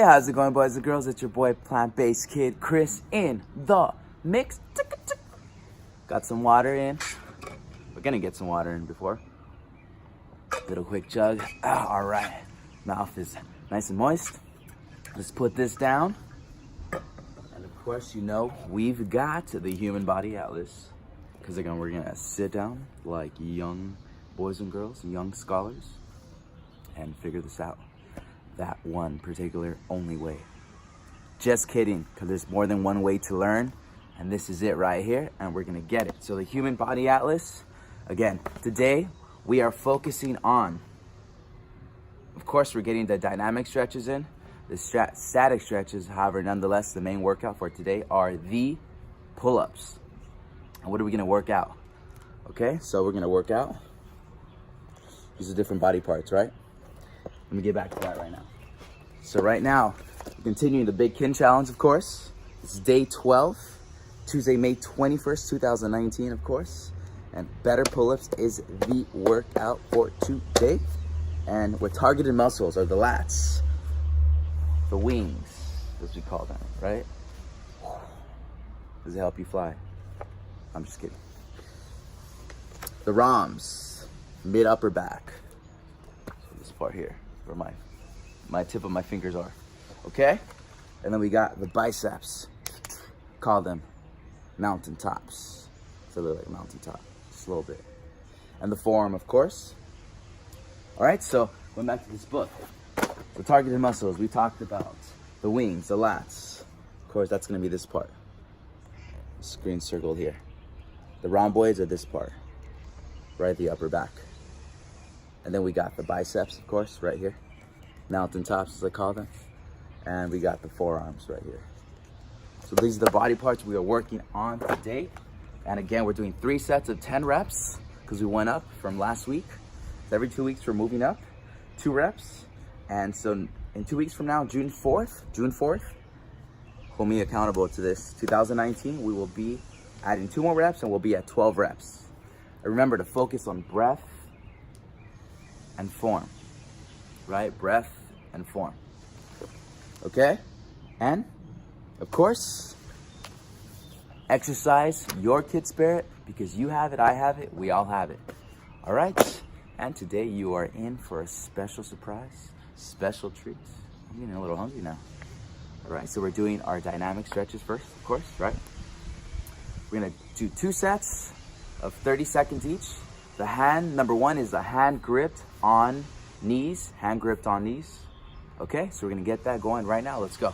how's it going, boys and girls? It's your boy, Plant-Based Kid Chris in the mix. Got some water in. We're gonna get some water in before. Little quick jug. All right. Mouth is nice and moist. Let's put this down. And of course, you know, we've got the Human Body Atlas. Because again, we're gonna sit down like young boys and girls, young scholars, and figure this out. That one particular only way. Just kidding, because there's more than one way to learn, and this is it right here, and we're gonna get it. So the Human Body Atlas, again, today we are focusing on, of course, we're getting the dynamic stretches in, the static stretches. However, nonetheless, the main workout for today are the pull-ups. And what are we gonna work out? Okay, so we're gonna work out. These are different body parts, right? Let me get back to that right now. So right now, we're continuing the Big Kin Challenge, of course. It's day 12, Tuesday, May 21st, 2019, of course. And better pull-ups is the workout for today. And what targeted muscles are the lats, the wings, as we call them, right? Does it help you fly? I'm just kidding. The ROMs, mid upper back. So this part here, where my tip of my fingers are, okay? And then we got the biceps, call them mountain tops. So they look like mountain top, just a little bit. And the forearm, of course. All right, so going back to this book, the targeted muscles, we talked about the wings, the lats. Of course, that's gonna be this part. Screen circled here. The rhomboids are this part, right, the upper back. And then we got the biceps, of course, right here. Mountain tops, as I call them. And we got the forearms right here. So these are the body parts we are working on today. And again, we're doing 3 sets of 10 reps because we went up from last week. So every 2 weeks, we're moving up 2 reps. And so in 2 weeks from now, June 4th, hold me accountable to this. 2019, we will be adding 2 more reps and we'll be at 12 reps. And remember to focus on breath and form, right? Breath and form, okay? And of course, exercise your kid spirit because you have it, I have it, we all have it. All right, and today you are in for a special surprise, special treat. I'm getting a little hungry now. All right, so we're doing our dynamic stretches first, of course, right? We're gonna do 2 sets of 30 seconds each. The hand, number 1 is the hand gripped on knees, Okay, so we're gonna get that going right now. Let's go.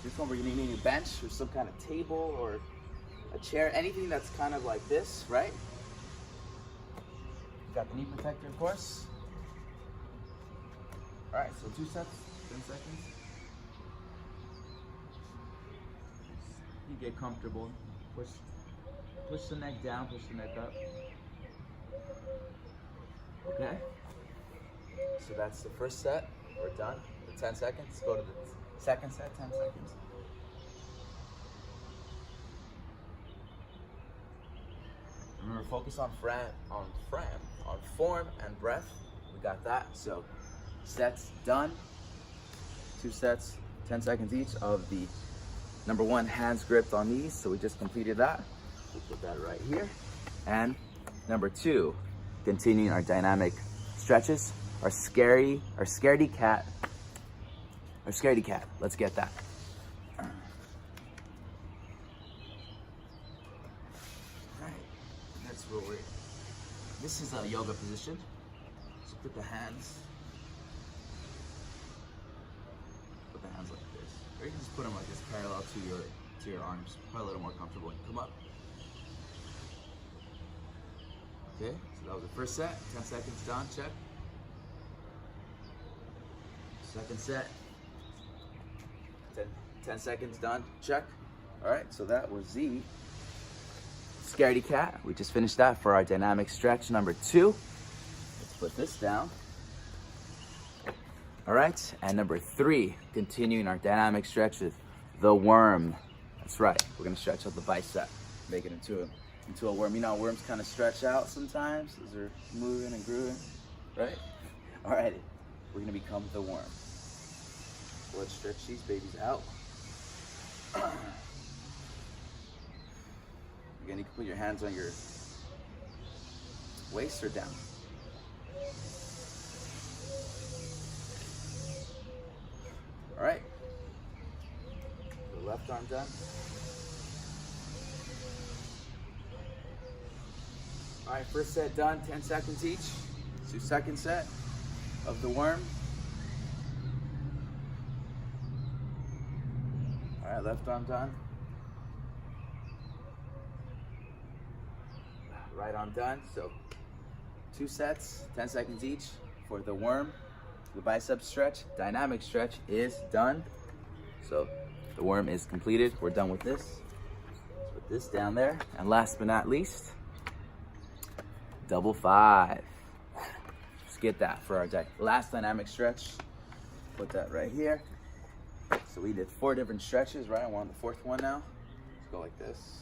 This one we're gonna need a bench or some kind of table or a chair, anything that's kind of like this, right? Got the knee protector, of course. All right, so 2 sets, 10 seconds. You get comfortable. Push the neck down, push the neck up. Okay? So that's the first set. We're done. The 10 seconds. Go to the second set, 10 seconds. Remember, focus on form and breath. We got that. So sets done. 2 sets, 10 seconds each of the number 1, hands gripped on knees. So we just completed that. We'll put that right here. And number 2, continuing our dynamic stretches, our scaredy cat. Let's get that. All right, that's where this is a yoga position. So put the hands like this. Or you can just put them like this, parallel to your arms. Probably a little more comfortable. Come up. Okay, so that was the first set. 10 seconds done, check. Second set. 10 seconds done, check. All right, so that was the scaredy cat. We just finished that for our dynamic stretch number 2. Let's put this down. All right, and number 3, continuing our dynamic stretch with the worm. That's right, we're gonna stretch out the bicep, make it into a worm. You know, worms kind of stretch out sometimes as they're moving and grooving, right? All right, we're gonna become the worm. Let's stretch these babies out. Again, you can put your hands on your waist or down. All right. The left arm done. All right, first set done, 10 seconds each. Let's do second set of the worm. All right, left arm done. Right arm done. So 2 sets, 10 seconds each for the worm. The bicep stretch, dynamic stretch is done. So the worm is completed. We're done with this. Let's put this down there. And last but not least, double 5. Let's get that for our last dynamic stretch. Put that right here. So we did 4 different stretches, right? We're on the 4th one now. Let's go like this.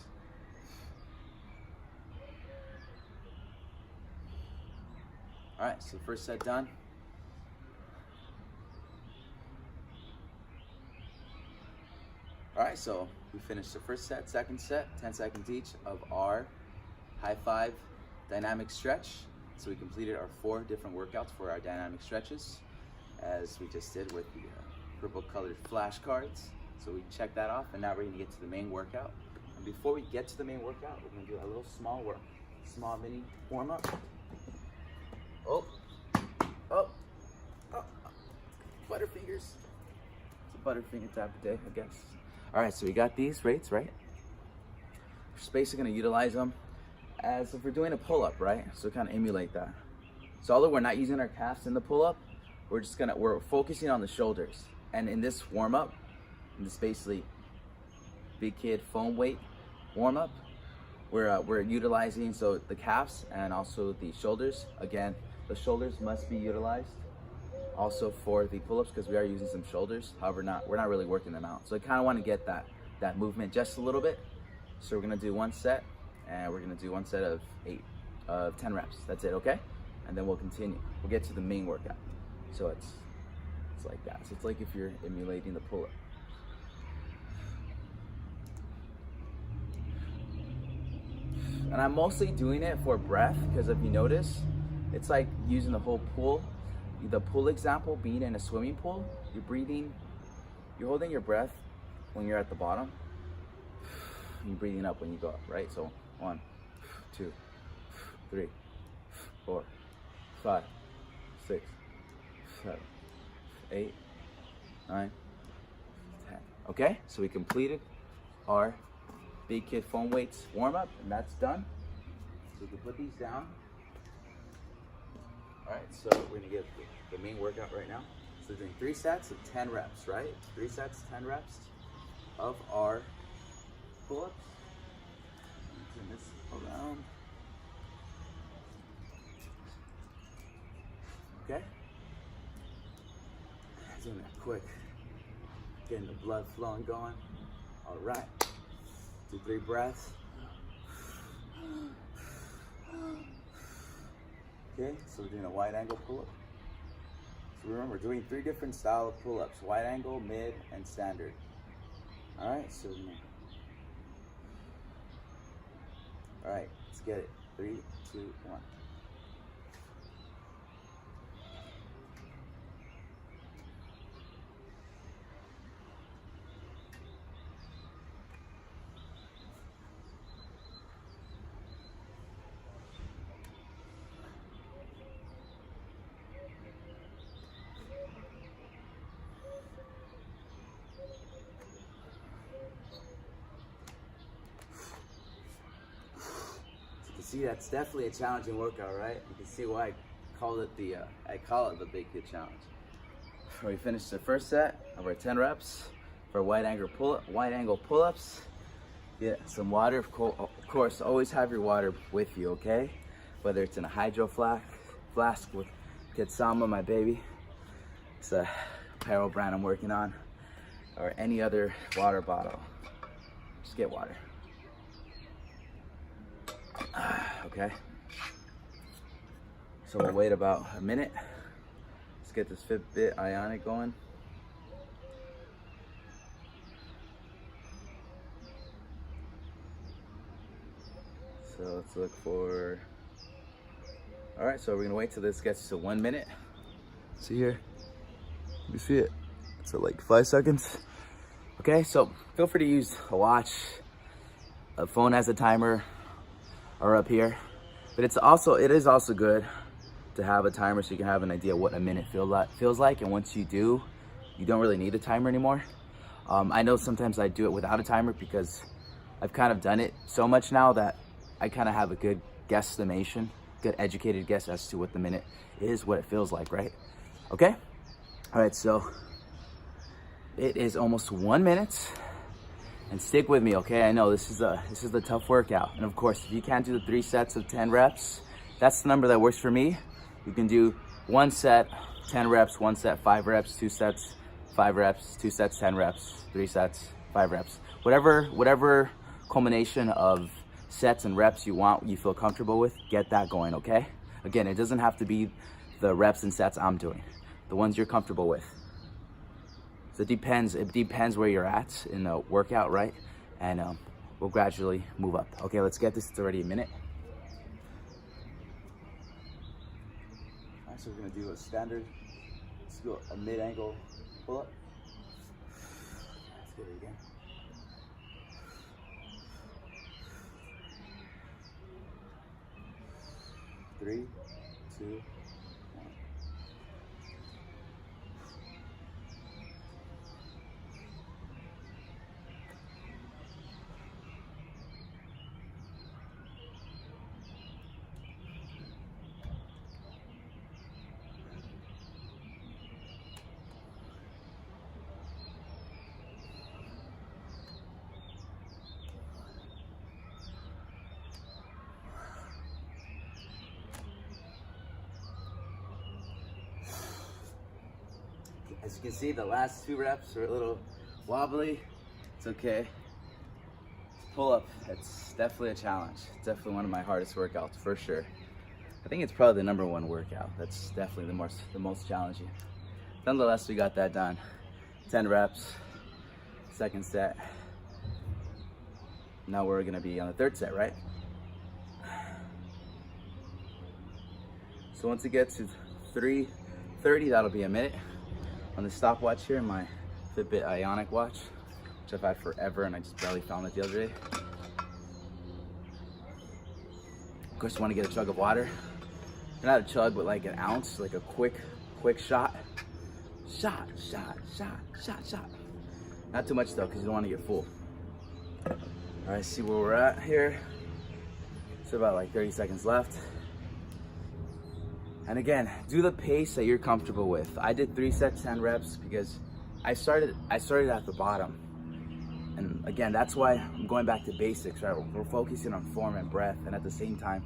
All right, so first set done. All right, so we finished the first set, second set, 10 seconds each of our high 5 dynamic stretch. So we completed our 4 different workouts for our dynamic stretches, as we just did with the purple colored flashcards. So we checked that off, and now we're gonna get to the main workout. And before we get to the main workout, we're gonna do a little small mini warm up. Oh, Butterfingers. It's a Butterfinger type of day, I guess. All right, so we got these weights, right? We're just basically gonna utilize them as if we're doing a pull-up, right? So kind of emulate that. So although we're not using our calves in the pull-up, we're focusing on the shoulders. And in this warm-up, in this basically big kid foam weight warm-up, we're utilizing so the calves and also the shoulders. Again, the shoulders must be utilized also for the pull-ups because we are using some shoulders. However, we're not really working them out. So I kind of want to get that movement just a little bit. So we're gonna do 1 set, and we're gonna do 1 set of 10 reps. That's it, okay? And then we'll continue. We'll get to the main workout. So it's like that. So it's like if you're emulating the pull-up. And I'm mostly doing it for breath because if you notice, it's like using the whole pool. The pool example being in a swimming pool, you're holding your breath when you're at the bottom. You're breathing up when you go up, right? So 1, 2, 3, 4, 5, 6, 7, 8, 9, 10. Okay, so we completed our big kid foam weights warm up, and that's done. So we can put these down. All right, so we're gonna get the main workout right now. So we're doing 3 sets of 10 reps, right? 3 sets, 10 reps of our pull-ups. Turn this around. Okay. Doing that quick. Getting the blood flowing going. All right. Do 3 breaths. Okay, so we're doing a wide angle pull-up. So remember, we're doing 3 different style of pull-ups: wide angle, mid, and standard. All right, so all right, let's get it. 3, 2, 1. See, that's definitely a challenging workout, right? You can see why I call it the big kid challenge. We finished the first set of our 10 reps for wide angle pull-ups. Get some water, of course. Always have your water with you, okay? Whether it's in a hydro flask with Kitsama, my baby. It's a apparel brand I'm working on, or any other water bottle. Just get water. Okay, so we'll wait about a minute. Let's get this Fitbit Ionic going. let's look for, all right, so we're gonna wait till this gets to 1 minute. See here, you see it, it's at like 5 seconds. Okay, so feel free to use a watch, a phone has a timer, or up here. But it is also good to have a timer so you can have an idea what a minute feels like. And once you do, you don't really need a timer anymore. I know sometimes I do it without a timer because I've kind of done it so much now that I kind of have a good guesstimation, good educated guess as to what the minute is, what it feels like, right? Okay? All right, so it is almost 1 minute. And stick with me, okay? I know this is a tough workout. And of course, if you can't do the 3 sets of 10 reps, that's the number that works for me. You can do 1 set, 10 reps, 1 set, 5 reps, 2 sets, 5 reps, 2 sets, 10 reps, 3 sets, 5 reps. Whatever culmination of sets and reps you feel comfortable with, get that going, okay? Again, it doesn't have to be the reps and sets I'm doing, the ones you're comfortable with. So it depends where you're at in the workout, right? And we'll gradually move up. Okay, let's get this. It's already a minute. All right, so we're gonna do a standard, let's go a mid-angle pull-up. Let's get it again. Three, two, one. As you can see, the last 2 reps are a little wobbly. It's okay. Pull up, it's definitely a challenge. It's definitely one of my hardest workouts for sure. I think it's probably the #1 workout. That's definitely the most challenging. Nonetheless, we got that done. 10 reps, 2nd set. Now we're gonna be on the 3rd set, right? So once it gets to 3:30, that'll be a minute. On the stopwatch here, my Fitbit Ionic watch, which I've had forever and I just barely found it the other day. Of course, you want to get a chug of water. Not a chug, but like an ounce, like a quick shot. Shot. Not too much though, because you don't want to get full. All right, see where we're at here. It's about like 30 seconds left. And again, do the pace that you're comfortable with. I did 3 sets, 10 reps because I started at the bottom. And again, that's why I'm going back to basics, right? We're focusing on form and breath and at the same time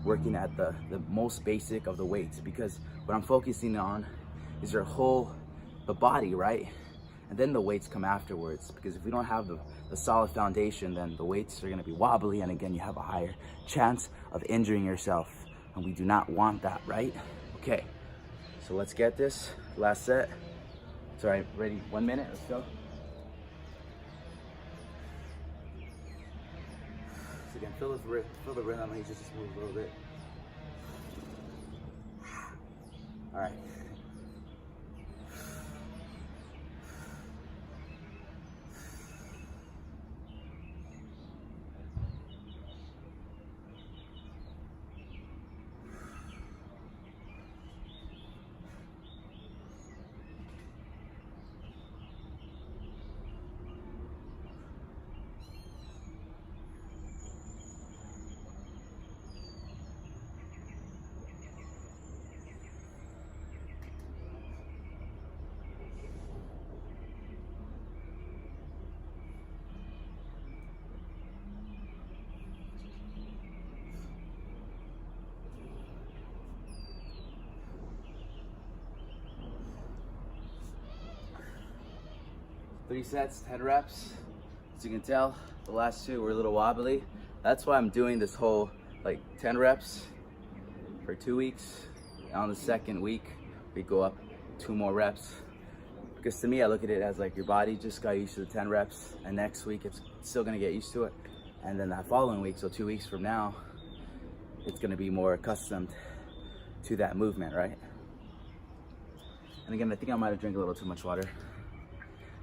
working at the most basic of the weights, because what I'm focusing on is the body, right? And then the weights come afterwards, because if we don't have the solid foundation, then the weights are gonna be wobbly, and again, you have a higher chance of injuring yourself. And we do not want that, right? Okay, so let's get this. Last set. It's all right, ready? 1 minute, let's go. So again, feel the rhythm. You just move a little bit. All right. Three sets, 10 reps. As you can tell, the last 2 were a little wobbly. That's why I'm doing this whole like 10 reps for 2 weeks. On the 2nd week, we go up 2 more reps. Because to me, I look at it as like your body just got used to the 10 reps, and next week it's still gonna get used to it. And then that following week, so 2 weeks from now, it's gonna be more accustomed to that movement, right? And again, I think I might have drank a little too much water.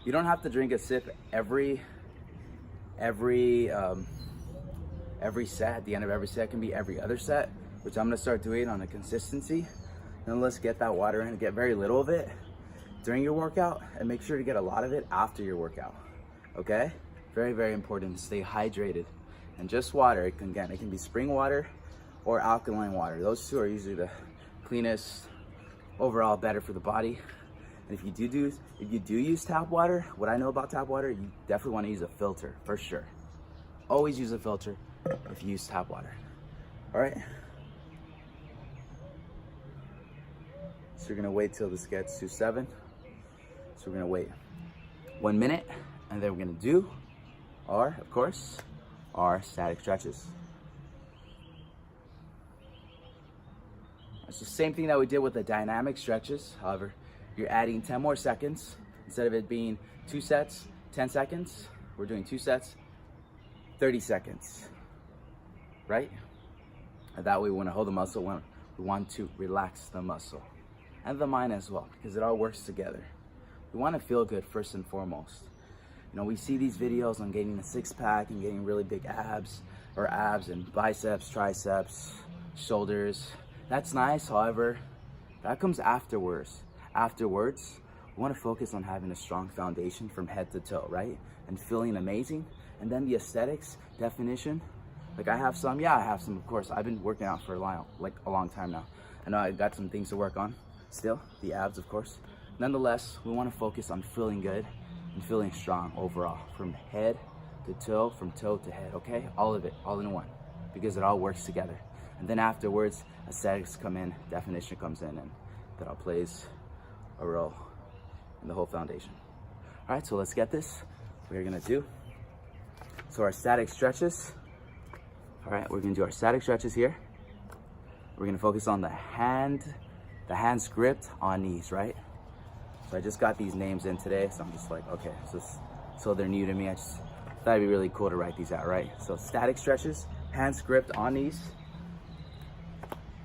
You don't have to drink a sip every set. At the end of every set, can be every other set, which I'm gonna start doing on a consistency. And let's get that water in, get very little of it during your workout, and make sure to get a lot of it after your workout, okay? Very, very important to stay hydrated. And just water, it can be spring water or alkaline water. Those two are usually the cleanest, overall better for the body. And if you do use tap water, what I know about tap water, you definitely want to use a filter for sure. Always use a filter if you use tap water. All right. So you're gonna wait till this gets to 7. So we're gonna wait 1 minute, and then we're gonna do of course, our static stretches. It's the same thing that we did with the dynamic stretches. However, you're adding 10 more seconds. Instead of it being 2 sets, 10 seconds, we're doing 2 sets, 30 seconds, right? And that way we wanna hold the muscle, we want to relax the muscle. And the mind as well, because it all works together. We wanna feel good first and foremost. You know, we see these videos on getting a 6-pack and getting really big abs and biceps, triceps, shoulders. That's nice, however, that comes afterwards. Afterwards, we want to focus on having a strong foundation from head to toe, right? And feeling amazing. And then the aesthetics, definition. Like I have some, of course. I've been working out for a while, like a long time now. I know I got some things to work on still, the abs, of course. Nonetheless, we want to focus on feeling good and feeling strong overall, from head to toe, from toe to head, okay? All of it, all in one, because it all works together. And then afterwards, aesthetics come in, definition comes in, and that all plays a role in the whole foundation. All right, so let's get this. We're gonna do, so our static stretches. All right, we're gonna do our static stretches here. We're gonna focus on the hands gripped on knees, right? So I just got these names in today, so I'm just like, okay, so they're new to me. I just thought it'd be really cool to write these out, right? So static stretches, hands gripped on knees.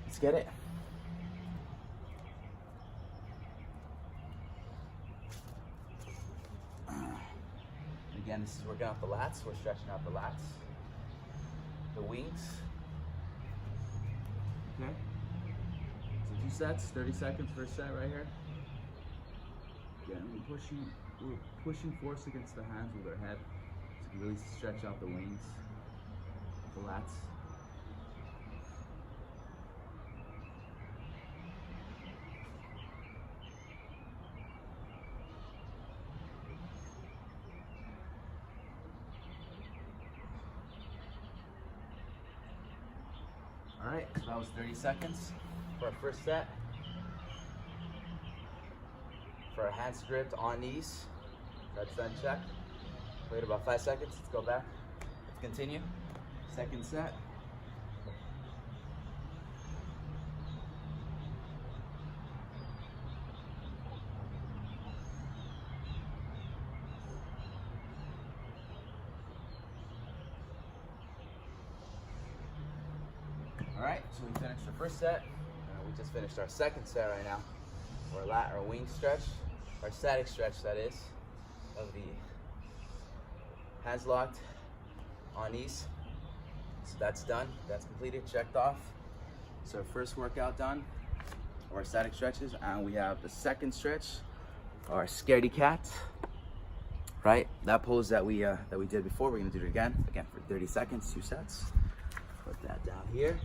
Let's get it. Again, this is working out the lats. We're stretching out the lats, the wings. Okay. So 2 sets, 30 seconds per set right here. Again, we're pushing force against the hands with our head to really stretch out the wings, the lats. All right, so that was 30 seconds for our first set. For our hands gripped on knees, that's done, check. Wait about 5 seconds, let's go back. Let's continue. Second set. All right, so we finished our first set. We just finished our second set right now. Our wing stretch, our static stretch that is, of the hands locked on knees. So that's done, that's completed, checked off. So our first workout done, our static stretches, and we have the second stretch, our scaredy cat, right? That pose that we did before, we're gonna do it again for 30 seconds, 2 sets. Put that down here,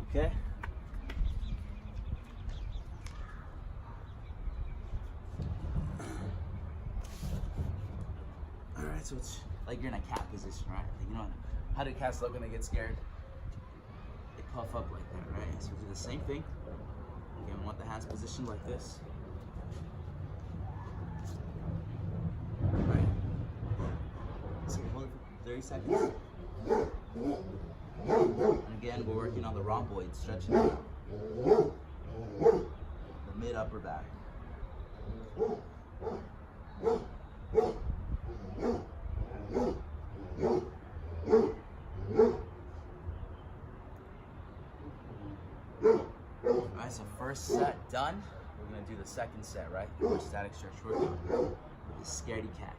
okay? So it's like you're in a cat position, right? Like, you know, how do cats look when they get scared? They puff up like that, right? So we do the same thing. Again, we want the hands positioned like this. Right? So we hold it for 30 seconds. And again, we're working on the rhomboid, stretching out the mid-upper back. first set done. We're gonna do the second set, right? Our static stretch workout. The scaredy cat.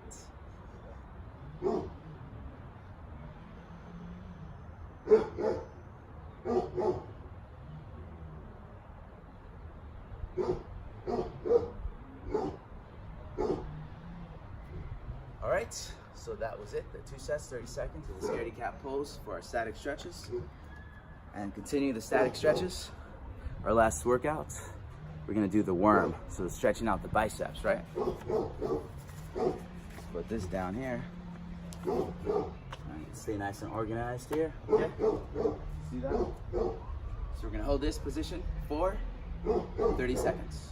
All right, so that was it. The 2 sets, 30 seconds of the scaredy cat pose for our static stretches. And continue the static stretches. Our last workout, we're gonna do the worm. So stretching out the biceps, right? Put this down here. Stay nice and organized here. Okay? See that? So we're gonna hold this position for 30 seconds.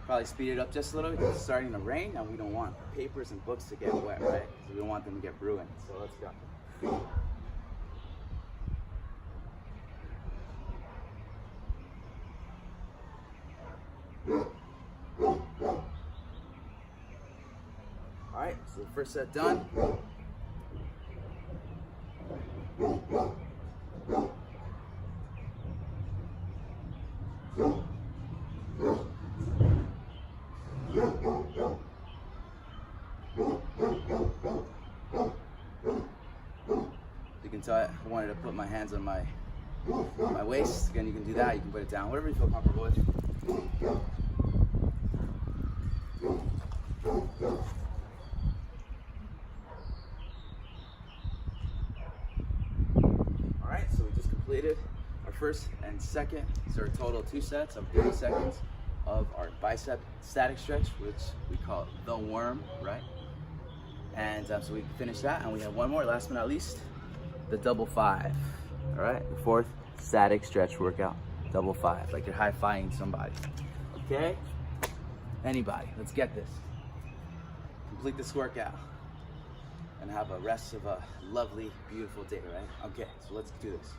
Probably speed it up just a little because it's starting to rain and we don't want papers and books to get wet, right? Because we don't want them to get ruined. So let's go. All right, so the first set done. You can tell I wanted to put my hands on my waist. Again, you can do that. You can put it down, whatever you feel comfortable with. All right, so we just completed our first and second. So our total 2 sets of 30 seconds of our bicep static stretch, which we call the worm, right? And so we finished that, and we have one more, last but not least, the double 5. All right, the 4th static stretch workout, double 5, like you're high-fiving somebody. Okay? Anybody, let's get this. Complete this workout and have a rest of a lovely, beautiful day, right? Okay, so let's do this.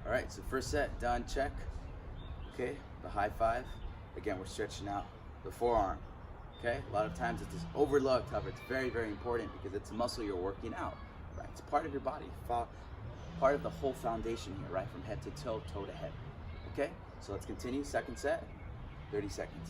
All right, so first set done, check. Okay, the high 5. Again, we're stretching out the forearm. Okay, a lot of times it's just overlooked, however, it's very, very important because it's a muscle you're working out, right? It's part of your body, part of the whole foundation here, right? From head to toe, toe to head. Okay, so let's continue. Second set, 30 seconds.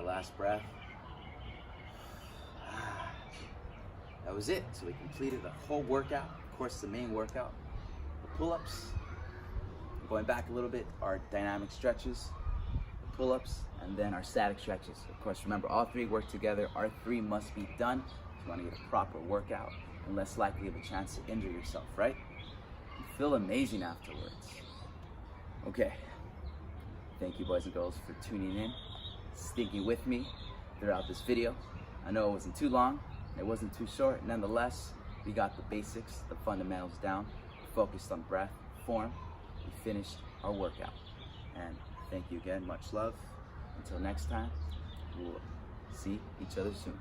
Last breath. That was it. So we completed the whole workout. Of course, the main workout, the pull-ups. Going back a little bit, our dynamic stretches, the pull-ups, and then our static stretches. Of course, remember, all 3 work together. Our 3 must be done if you want to get a proper workout and less likely of a chance to injure yourself, right? You feel amazing afterwards. Okay. Thank you, boys and girls, for tuning in, sticking with me throughout this video. I know it wasn't too long, it wasn't too short. Nonetheless, we got the basics, the fundamentals down. We focused on breath, form. We finished our workout. And thank you again, much love. Until next time, we'll see each other soon.